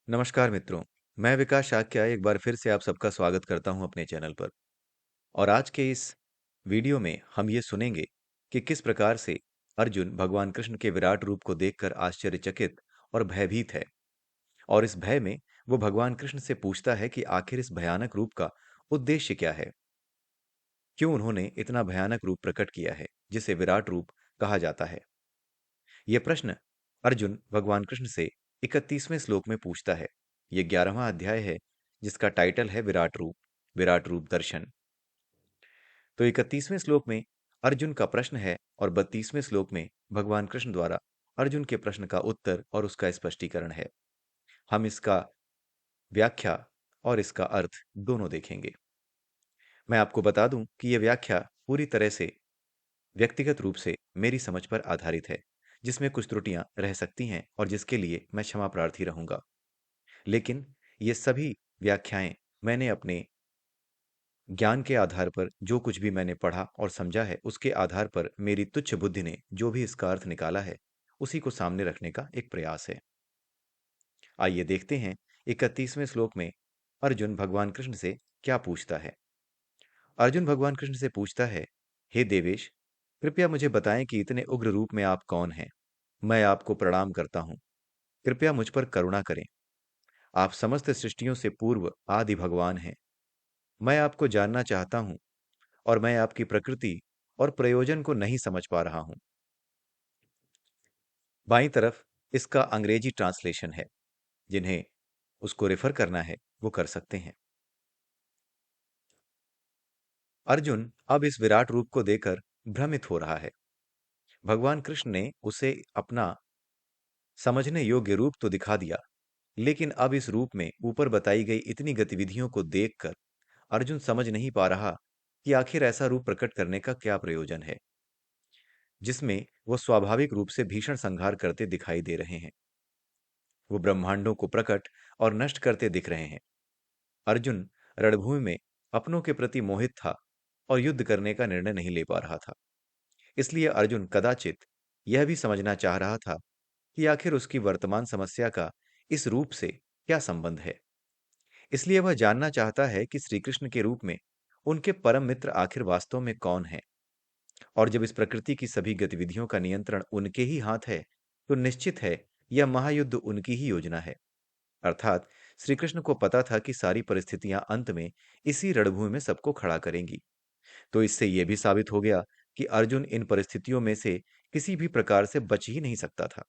नमस्कार मित्रों, मैं विकास शाक्य एक बार फिर से आप सबका स्वागत करता हूं अपने चैनल पर। और आज के इस वीडियो में हम ये सुनेंगे कि किस प्रकार से अर्जुन भगवान कृष्ण के विराट रूप को देखकर आश्चर्यचकित और भयभीत है। और इस भय में वो भगवान कृष्ण से पूछता है कि आखिर इस भयानक रूप का उद्देश्य क्या है, क्यों उन्होंने इतना भयानक रूप प्रकट किया है जिसे विराट रूप कहा जाता है। ये प्रश्न अर्जुन भगवान कृष्ण से 31वें श्लोक में पूछता है। ये 11वां अध्याय है जिसका टाइटल है विराट रूप दर्शन। तो 31वें श्लोक में अर्जुन का प्रश्न है और 32वें श्लोक में भगवान कृष्ण द्वारा अर्जुन के प्रश्न का उत्तर और उसका स्पष्टीकरण है। हम इसका व्याख्या और इसका अर्थ दोनों देखेंगे। मैं आपको बता दूं कि यह व्याख्या पूरी तरह से व्यक्तिगत रूप से मेरी समझ पर आधारित है, जिसमें कुछ त्रुटियां रह सकती हैं और जिसके लिए मैं क्षमा प्रार्थी रहूंगा। लेकिन ये सभी व्याख्याएं मैंने अपने ज्ञान के आधार पर जो कुछ भी मैंने पढ़ा और समझा है, उसके आधार पर मेरी तुच्छ बुद्धि ने जो भी इसका अर्थ निकाला है, उसी को सामने रखने का एक प्रयास है। आइए देखते हैं 31वें श्लोक में अर्जुन भगवान कृष्ण से क्या पूछता है। अर्जुन भगवान कृष्ण से पूछता है, हे देवेश, कृपया मुझे बताएं कि इतने उग्र रूप में आप कौन हैं। मैं आपको प्रणाम करता हूं। कृपया मुझ पर करुणा करें। आप समस्त सृष्टियों से पूर्व आदि भगवान हैं। मैं आपको जानना चाहता हूं और मैं आपकी प्रकृति और प्रयोजन को नहीं समझ पा रहा हूं। बाईं तरफ इसका अंग्रेजी ट्रांसलेशन है। जिन्हें उसको रेफर करना है वो कर सकते हैं। अर्जुन अब इस विराट रूप को देखकर भ्रमित हो रहा है। भगवान कृष्ण ने उसे अपना समझने योग्य रूप तो दिखा दिया, लेकिन अब इस रूप में ऊपर बताई गई इतनी गतिविधियों को देखकर अर्जुन समझ नहीं पा रहा कि आखिर ऐसा रूप प्रकट करने का क्या प्रयोजन है, जिसमें वो स्वाभाविक रूप से भीषण संहार करते दिखाई दे रहे हैं। वो ब्रह्मांडों को प्रकट और नष्ट करते दिख रहे हैं। अर्जुन रणभूमि में अपनों के प्रति मोहित था और युद्ध करने का निर्णय नहीं ले पा रहा था। इसलिए अर्जुन कदाचित यह भी समझना चाह रहा था कि आखिर उसकी वर्तमान समस्या का इस रूप से क्या संबंध है। इसलिए वह जानना चाहता है कि श्री कृष्ण के रूप में उनके परम मित्र आखिर वास्तव में कौन है। और जब इस प्रकृति की सभी गतिविधियों का नियंत्रण उनके ही हाथ है, तो निश्चित है यह महायुद्ध उनकी ही योजना है। अर्थात श्री कृष्ण को पता था कि सारी परिस्थितियां अंत में इसी रणभूमि में सबको खड़ा करेंगी। तो इससे यह भी साबित हो गया कि अर्जुन इन परिस्थितियों में से किसी भी प्रकार से बच ही नहीं सकता था।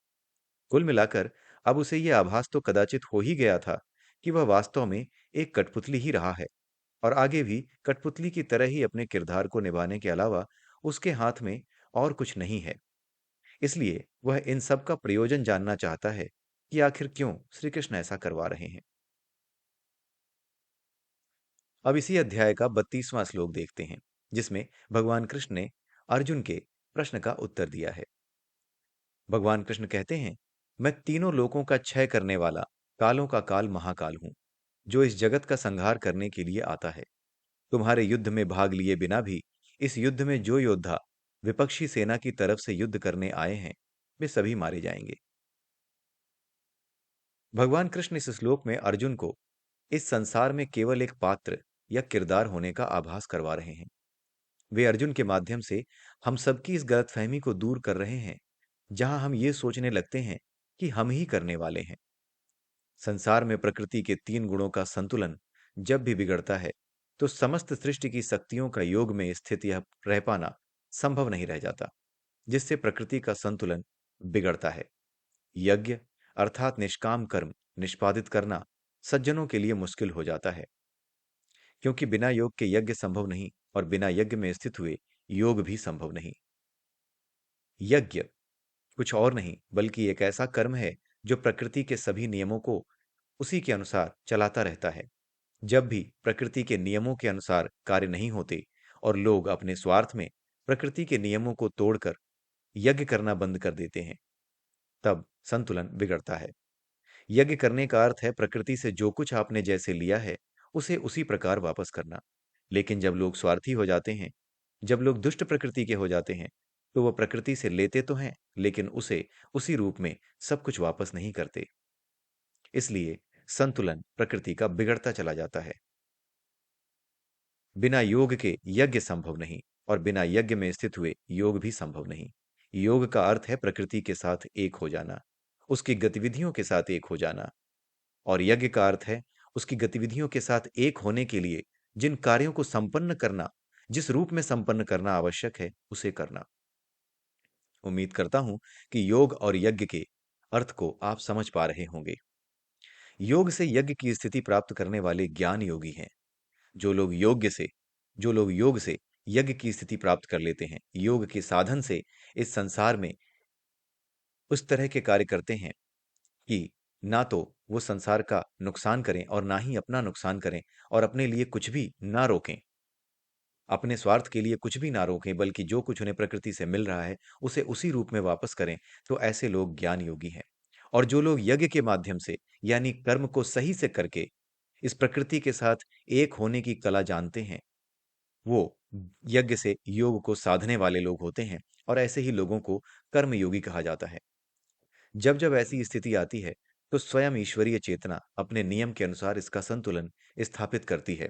कुल मिलाकर अब उसे यह आभास तो कदाचित हो ही गया था कि वह वास्तव में एक कठपुतली ही रहा है और आगे भी कठपुतली की तरह ही अपने किरदार को निभाने के अलावा उसके हाथ में और कुछ नहीं है। इसलिए वह इन सब का प्रयोजन जानना चाहता है कि आखिर क्यों श्री कृष्ण ऐसा करवा रहे हैं। अब इसी अध्याय का 32वां श्लोक देखते हैं, जिसमें भगवान कृष्ण ने अर्जुन के प्रश्न का उत्तर दिया है। भगवान कृष्ण कहते हैं, मैं तीनों लोकों का क्षय करने वाला कालों का काल महाकाल हूं, जो इस जगत का संहार करने के लिए आता है। तुम्हारे युद्ध में भाग लिए बिना भी इस युद्ध में जो योद्धा विपक्षी सेना की तरफ से युद्ध करने आए हैं, वे सभी मारे जाएंगे। भगवान कृष्ण इस श्लोक में अर्जुन को इस संसार में केवल एक पात्र या किरदार होने का आभास करवा रहे हैं। वे अर्जुन के माध्यम से हम सबकी इस गलतफहमी को दूर कर रहे हैं, जहां हम ये सोचने लगते हैं कि हम ही करने वाले हैं। संसार में प्रकृति के तीन गुणों का संतुलन जब भी बिगड़ता है, तो समस्त सृष्टि की शक्तियों का योग में स्थित यह रह पाना संभव नहीं रह जाता, जिससे प्रकृति का संतुलन बिगड़ता है। यज्ञ अर्थात निष्काम कर्म निष्पादित करना सज्जनों के लिए मुश्किल हो जाता है, क्योंकि बिना योग के यज्ञ संभव नहीं और बिना यज्ञ में स्थित हुए योग भी संभव नहीं। यज्ञ कुछ और नहीं बल्कि एक ऐसा कर्म है जो प्रकृति के सभी नियमों को उसी के अनुसार चलाता रहता है। जब भी प्रकृति के नियमों के अनुसार कार्य नहीं होते और लोग अपने स्वार्थ में प्रकृति के नियमों को तोड़कर यज्ञ करना बंद कर देते हैं, तब संतुलन बिगड़ता है। यज्ञ करने का अर्थ है प्रकृति से जो कुछ आपने जैसे लिया है, उसे उसी प्रकार वापस करना। लेकिन जब लोग स्वार्थी हो जाते हैं, जब लोग दुष्ट प्रकृति के हो जाते हैं, तो वह प्रकृति से लेते तो हैं, लेकिन उसे उसी रूप में सब कुछ वापस नहीं करते। इसलिए संतुलन प्रकृति का बिगड़ता चला जाता है। बिना योग के यज्ञ संभव नहीं और बिना यज्ञ में स्थित हुए योग भी संभव नहीं। योग का अर्थ है प्रकृति के साथ एक हो जाना, उसकी गतिविधियों के साथ एक हो जाना। और यज्ञ का अर्थ है उसकी गतिविधियों के साथ एक होने के लिए जिन कार्यों को संपन्न करना, जिस रूप में संपन्न करना आवश्यक है, उसे करना। उम्मीद करता हूं कि योग और यज्ञ के अर्थ को आप समझ पा रहे होंगे। योग से यज्ञ की स्थिति प्राप्त करने वाले ज्ञान योगी हैं। जो लोग योग्य से जो लोग योग से यज्ञ की स्थिति प्राप्त कर लेते हैं, योग के साधन से इस संसार में उस तरह के कार्य करते हैं कि ना तो वो संसार का नुकसान करें और ना ही अपना नुकसान करें और अपने लिए कुछ भी ना रोकें, अपने स्वार्थ के लिए कुछ भी ना रोकें, बल्कि जो कुछ उन्हें प्रकृति से मिल रहा है, उसे उसी रूप में वापस करें, तो ऐसे लोग ज्ञान योगी हैं। और जो लोग यज्ञ के माध्यम से, यानी कर्म को सही से करके, इस प्रकृति के साथ एक होने की कला जानते हैं, वो यज्ञ से योग को साधने वाले लोग होते हैं और ऐसे ही लोगों को कर्मयोगी कहा जाता है। जब जब ऐसी स्थिति आती है, तो स्वयं ईश्वरीय चेतना अपने नियम के अनुसार इसका संतुलन स्थापित करती है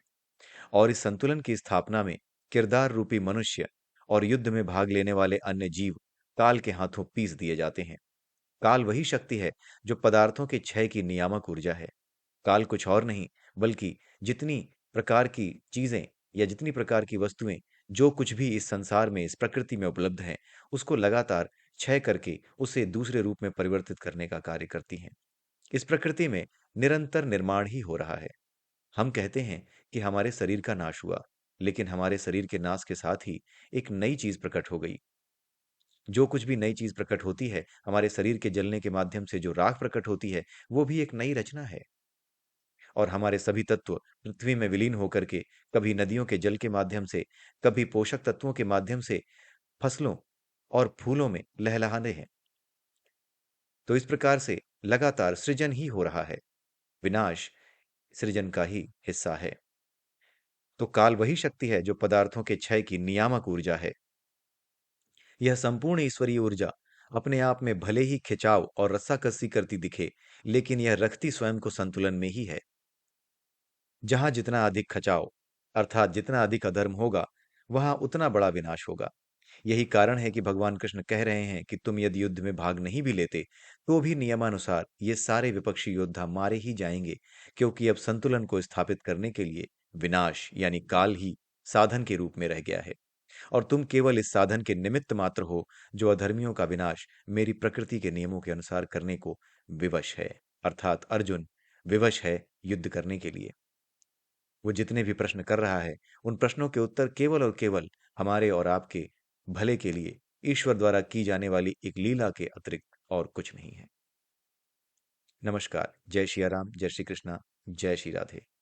और इस संतुलन की स्थापना में किरदार रूपी मनुष्य और युद्ध में भाग लेने वाले अन्य जीव काल के हाथों पीस दिए जाते हैं। काल वही शक्ति है जो पदार्थों के क्षय की नियामक ऊर्जा है। काल कुछ और नहीं, बल्कि जितनी प्रकार की चीजें या जितनी प्रकार की वस्तुएं, जो कुछ भी इस संसार में, इस प्रकृति में उपलब्ध है, उसको लगातार क्षय करके उसे दूसरे रूप में परिवर्तित करने का कार्य करती हैं। इस प्रकृति में निरंतर निर्माण ही हो रहा है। हम कहते हैं कि हमारे शरीर का नाश हुआ, लेकिन हमारे शरीर के नाश के साथ ही एक नई चीज प्रकट हो गई। जो कुछ भी नई चीज प्रकट होती है, हमारे शरीर के जलने के माध्यम से जो राख प्रकट होती है, वो भी एक नई रचना है। और हमारे सभी तत्व पृथ्वी में विलीन होकर के कभी नदियों के जल के माध्यम से, कभी पोषक तत्वों के माध्यम से फसलों और फूलों में लहलहाने हैं। तो इस प्रकार से लगातार सृजन ही हो रहा है। विनाश सृजन का ही हिस्सा है। तो काल वही शक्ति है जो पदार्थों के क्षय की नियामक ऊर्जा है। यह संपूर्ण ईश्वरीय ऊर्जा अपने आप में भले ही खिंचाव और रस्साकसी करती दिखे, लेकिन यह रखती स्वयं को संतुलन में ही है। जहां जितना अधिक खचाव, अर्थात जितना अधिक अधर्म होगा, वहां उतना बड़ा विनाश होगा। यही कारण है कि भगवान कृष्ण कह रहे हैं कि तुम यदि युद्ध में भाग नहीं भी लेते, तो भी नियमानुसार ये सारे विपक्षी योद्धा मारे ही जाएंगे, क्योंकि अब संतुलन को स्थापित करने के लिए विनाश यानी काल ही साधन के रूप में रह गया है। और तुम केवल इस साधन के निमित्त मात्र हो, जो अधर्मियों का विनाश मेरी प्रकृति के नियमों के अनुसार करने को विवश है। अर्थात अर्जुन विवश है युद्ध करने के लिए। वो जितने भी प्रश्न कर रहा है, उन प्रश्नों के उत्तर केवल और केवल हमारे और आपके भले के लिए ईश्वर द्वारा की जाने वाली एक लीला के अतिरिक्त और कुछ नहीं है। नमस्कार। जय श्री राम, जय श्री कृष्णा, जय श्री राधे।